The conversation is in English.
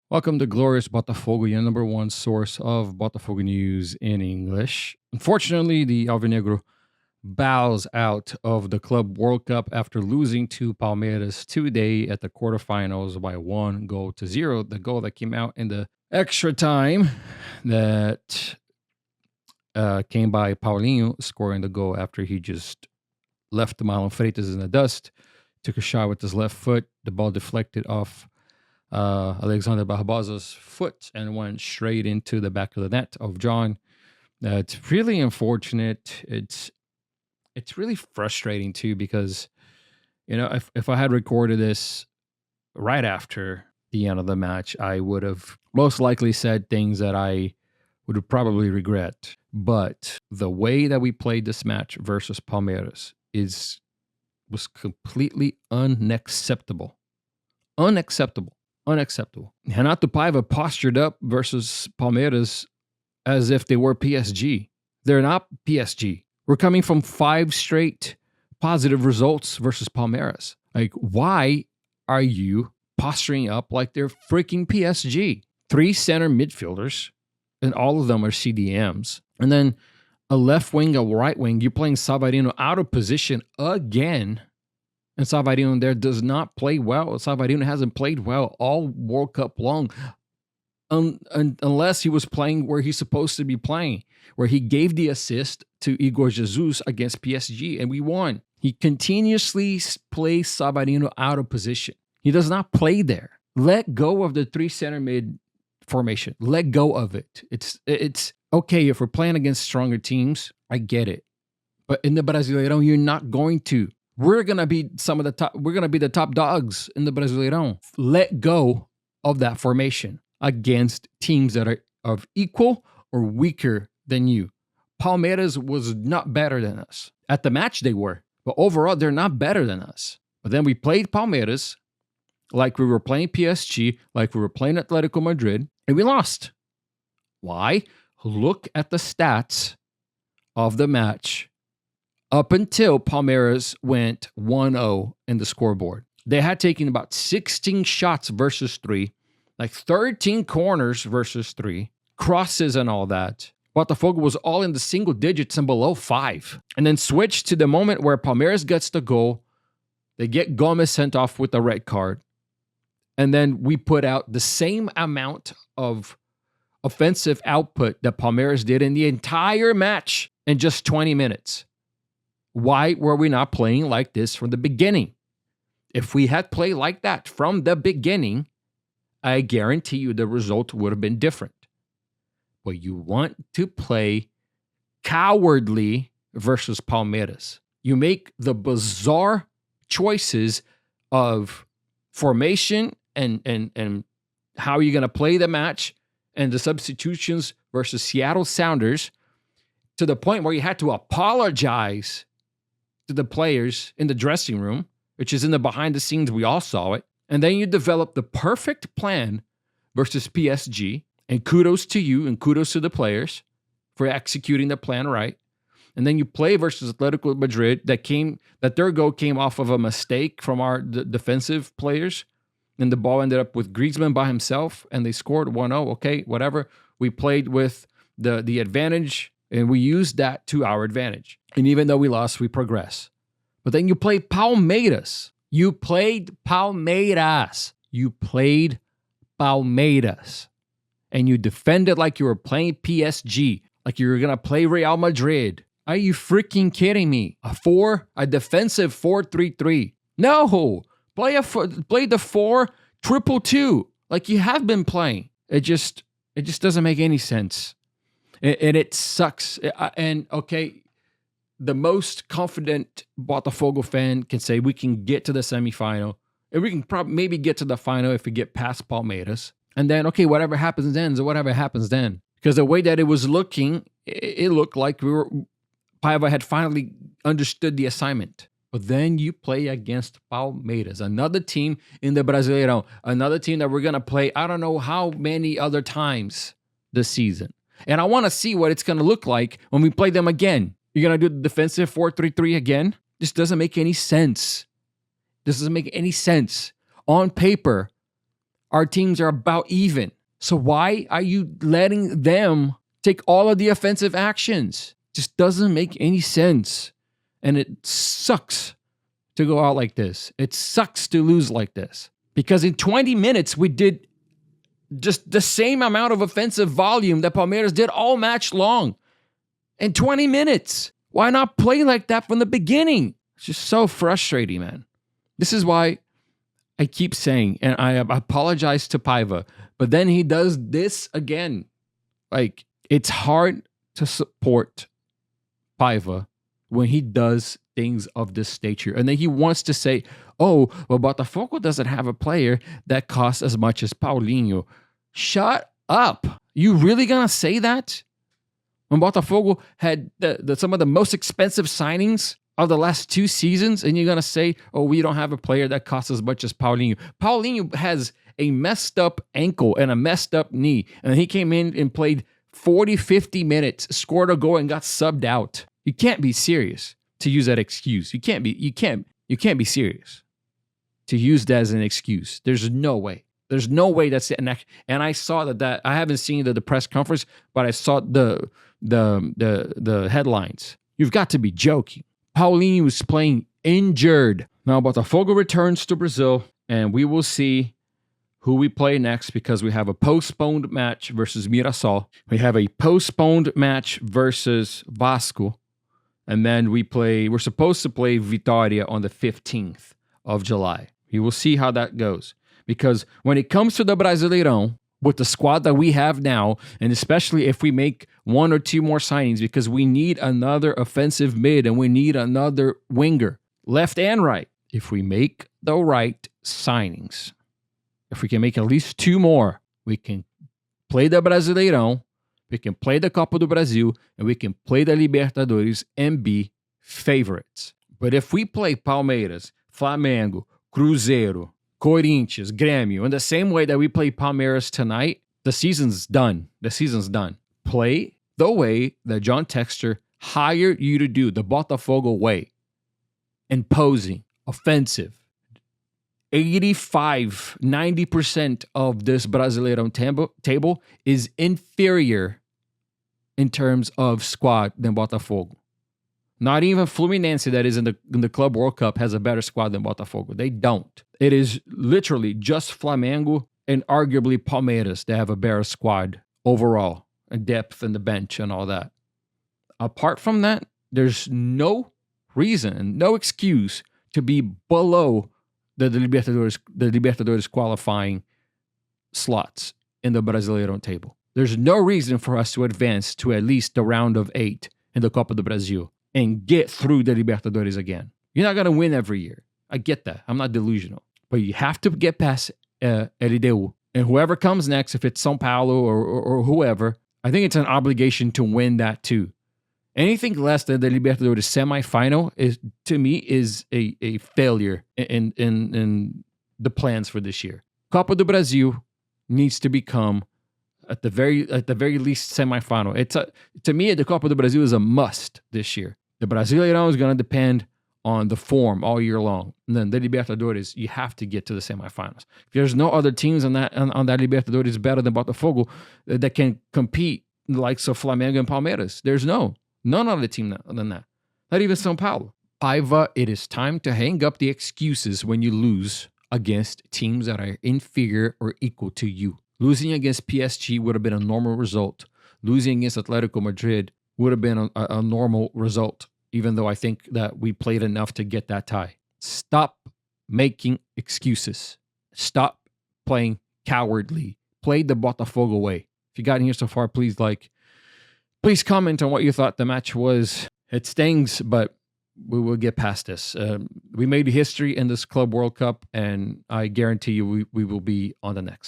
Welcome to Glorious Botafogo, your number one source of Botafogo news in English. Unfortunately, the Alvinegro bows out of the Club World Cup after losing to Palmeiras today at the quarterfinals by 1-0. The goal that came out in the extra time that came by Paulinho scoring the goal after he just left Marlon Freitas in the dust, took a shot with his left foot. The ball deflected off Alexander Barbosa's foot and went straight into the back of the net of John. It's really unfortunate. It's really frustrating too because if I had recorded this right after the end of the match, I would have most likely said things that I would probably regret. But the way that we played this match versus Palmeiras was completely unacceptable. Unacceptable. Renato Paiva postured up versus Palmeiras as if they were PSG. They're not PSG. We're coming from 5 straight positive results versus Palmeiras. Like, why are you posturing up like they're freaking PSG? 3 center midfielders, and all of them are CDMs. And then a left wing, a right wing. You're playing Savarino out of position again. And Savarino there does not play well. Savarino hasn't played well all World Cup long, unless he was playing where he's supposed to be playing, where he gave the assist to Igor Jesus against PSG, and we won. He continuously plays Savarino out of position. He does not play there. Let go of the 3 center mid formation. Let go of it. It's okay if we're playing against stronger teams. I get it. But in the Brasileirão, you're not going to. We're going to be we're going to be the top dogs in the Brasileirão. Let go of that formation against teams that are of equal or weaker than you. Palmeiras was not better than us. At the match they were, but overall they're not better than us. But then we played Palmeiras like we were playing PSG, like we were playing Atletico Madrid, and we lost. Why? Look at the stats of the match up until Palmeiras went 1-0 in the scoreboard. They had taken about 16 shots versus 3, like 13 corners versus 3, crosses and all that. Botafogo was all in the single digits and below 5. And then switch to the moment where Palmeiras gets the goal. They get Gomez sent off with a red card. And then we put out the same amount of offensive output that Palmeiras did in the entire match in just 20 minutes. Why were we not playing like this from the beginning? If we had played like that from the beginning, I guarantee you the result would have been different. But you want to play cowardly versus Palmeiras. You make the bizarre choices of formation and how you're going to play the match and the substitutions versus Seattle Sounders to the point where you had to apologize to the players in the dressing room, which is in the behind the scenes. We all saw it. And then you develop the perfect plan versus PSG. And kudos to you and kudos to the players for executing the plan right. And then you play versus Atletico Madrid that their goal came off of a mistake from our defensive players. And the ball ended up with Griezmann by himself and they scored 1-0. Okay, whatever. We played with the advantage and we used that to our advantage. And even though we lost, we progress. But then you played Palmeiras. You played Palmeiras. And you defended like you were playing PSG, like you were going to play Real Madrid. Are you freaking kidding me? A defensive 4-3-3. No, play the 4-2-2 like you have been playing. It just doesn't make any sense. And it sucks. And okay, the most confident Botafogo fan can say we can get to the semifinal, and we can probably maybe get to the final if we get past Palmeiras. And then, okay, whatever happens then. Because the way that it was looking, it looked like Paiva had finally understood the assignment. But then you play against Palmeiras, another team in the Brasileirão, another team that we're going to play I don't know how many other times this season. And I want to see what it's going to look like when we play them again. You're going to do the defensive 4-3-3 again? This doesn't make any sense. On paper, Our teams are about even. So why are you letting them take all of the offensive actions? Just doesn't make any sense. And it sucks to go out like this. It sucks to lose like this. Because in 20 minutes, we did just the same amount of offensive volume that Palmeiras did all match long. In 20 minutes. Why not play like that from the beginning? It's just so frustrating, man. This is why I keep saying, and I apologize to Paiva, but then he does this again. Like, it's hard to support Paiva when he does things of this stature. And then he wants to say, oh, well, Botafogo doesn't have a player that costs as much as Paulinho. Shut up. You really gonna say that? When Botafogo had some of the most expensive signings of the last 2 seasons, and you're gonna say, oh, we don't have a player that costs as much as Paulinho. Paulinho has a messed up ankle and a messed up knee, and he came in and played 40, 50 minutes, scored a goal, and got subbed out. You can't be serious to use that excuse. You can't be serious to use that as an excuse. There's no way. There's no way that's it. And I saw that I haven't seen the press conference, but I saw the headlines. You've got to be joking. Paulinho is playing injured. Now Botafogo returns to Brazil, and we will see who we play next because we have a postponed match versus Mirassol. We have a postponed match versus Vasco. And then we're supposed to play Vitória on the 15th of July. We will see how that goes. Because when it comes to the Brasileirão, with the squad that we have now, and especially if we make 1 or 2 more signings, because we need another offensive mid and we need another winger, left and right. If we make the right signings, if we can make at least 2 more, we can play the Brasileirão, we can play the Copa do Brasil, and we can play the Libertadores and be favorites. But if we play Palmeiras, Flamengo, Cruzeiro, Corinthians, Grêmio, in the same way that we play Palmeiras tonight, the season's done. The season's done. Play the way that John Textor hired you to do, the Botafogo way. Imposing, offensive. 85, 90% of this Brasileirão table is inferior in terms of squad than Botafogo. Not even Fluminense, that is in the Club World Cup, has a better squad than Botafogo. They don't. It is literally just Flamengo and arguably Palmeiras that have a better squad overall, and depth in the bench and all that. Apart from that, there's no reason and no excuse to be below the Libertadores qualifying slots in the Brasileirão table. There's no reason for us to advance to at least the round of 8 in the Copa do Brasil and get through the Libertadores again. You're not going to win every year. I get that. I'm not delusional. But you have to get past LDU. And whoever comes next, if it's São Paulo or whoever, I think it's an obligation to win that too. Anything less than the Libertadores semifinal is, to me, is a failure in the plans for this year. Copa do Brasil needs to become at the very least semifinal. To me, the Copa do Brasil is a must this year. The Brasileirão is going to depend on the form all year long. And then the Libertadores, you have to get to the semifinals. If there's no other teams on that Libertadores better than Botafogo that can compete, the likes of Flamengo and Palmeiras. There's none other team than that. Not even São Paulo. Paiva, it is time to hang up the excuses when you lose against teams that are inferior or equal to you. Losing against PSG would have been a normal result. Losing against Atletico Madrid would have been a normal result, even though I think that we played enough to get that tie. Stop making excuses. Stop playing cowardly. Play the Botafogo way. If you got in here so far, please comment on what you thought the match was. It stings, but we will get past this. We made history in this Club World Cup, and I guarantee you we will be on the next.